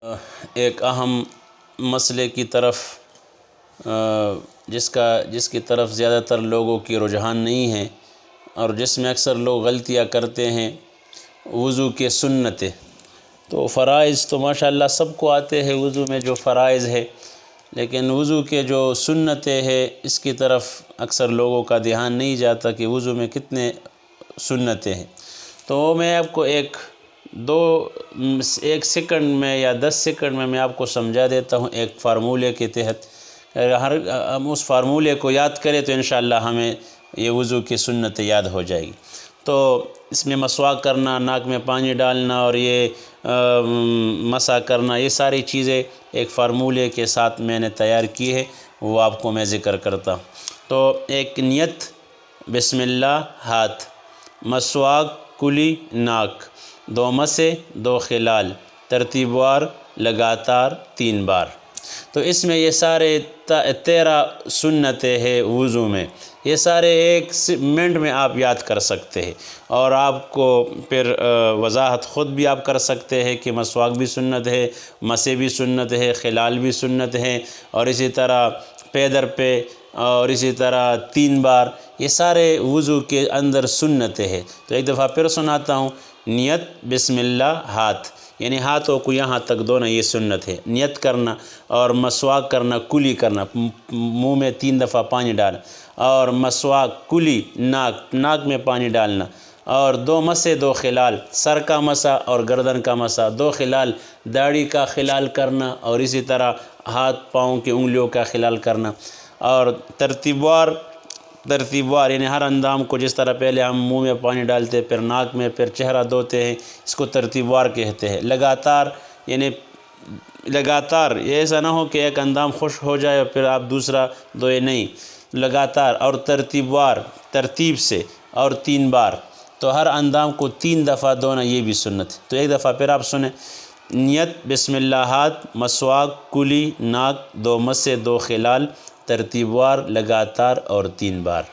ایک اہم مسئلے کی طرف جس کی طرف زیادہ تر لوگوں کی رجحان نہیں ہے اور جس میں اکثر لوگ غلطیاں کرتے ہیں، وضو کے سنتیں۔ تو فرائض تو ماشاءاللہ سب کو آتے ہیں، وضو میں جو فرائض ہے، لیکن وضو کے جو سنتیں ہیں اس کی طرف اکثر لوگوں کا دھیان نہیں جاتا کہ وضو میں کتنے سنتیں ہیں۔ تو میں آپ کو ایک سیکنڈ میں یا 10 سیکنڈ میں آپ کو سمجھا دیتا ہوں ایک فارمولے کے تحت۔ ہم اس فارمولے کو یاد کریں تو انشاءاللہ ہمیں یہ وضو کی سنت یاد ہو جائے گی۔ تو اس میں مسواک کرنا، ناک میں پانی ڈالنا اور یہ مسح کرنا، یہ ساری چیزیں ایک فارمولے کے ساتھ میں نے تیار کی ہے، وہ آپ کو میں ذکر کرتا ہوں۔ تو ایک نیت، بسم اللہ ہاتھ، مسواک کلی ناک، 2 مسے 2 خلال، ترتیب وار لگاتار 3 بار۔ تو اس میں یہ سارے 13 سنتیں ہیں وضو میں، یہ سارے ایک منٹ میں آپ یاد کر سکتے ہیں، اور آپ کو پھر وضاحت خود بھی آپ کر سکتے ہیں کہ مسواک بھی سنت ہے، مسے بھی سنت ہے، خلال بھی سنت ہے، اور اسی طرح پے در پے، اور اسی طرح 3 بار، یہ سارے وضو کے اندر سنتیں ہیں۔ تو ایک دفعہ پھر سناتا ہوں، نیت، بسم اللہ ہاتھ، یعنی ہاتھوں کو یہاں تک دھونا، یہ سنت ہے۔ نیت کرنا اور مسواک کرنا، کلی کرنا، منہ میں 3 دفعہ پانی ڈالنا، اور مسواک کلی ناک میں پانی ڈالنا، اور 2 مسے 2 خلال، سر کا مسا اور گردن کا مسا، 2 خلال، داڑھی کا خلال کرنا، اور اسی طرح ہاتھ پاؤں کی انگلیوں کا خلال کرنا، اور ترتیب وار یعنی ہر اندام کو، جس طرح پہلے ہم منہ میں پانی ڈالتے ہیں، پھر ناک میں، پھر چہرہ دھوتے ہیں، اس کو ترتیب وار کہتے ہیں۔ لگاتار، یعنی لگاتار، یہ ایسا نہ ہو کہ ایک اندام خشک ہو جائے اور پھر آپ دوسرا دھوئے، نہیں، لگاتار اور ترتیب وار، ترتیب سے، اور 3 بار۔ تو ہر اندام کو 3 دفعہ دھونا، یہ بھی سنت ہے۔ تو ایک دفعہ پھر آپ سنیں، نیت، بسم اللہ ہاتھ، مسواک کلی ناک، 2 مسے 2 خلال، ترتیب وار لگاتار اور 3 بار۔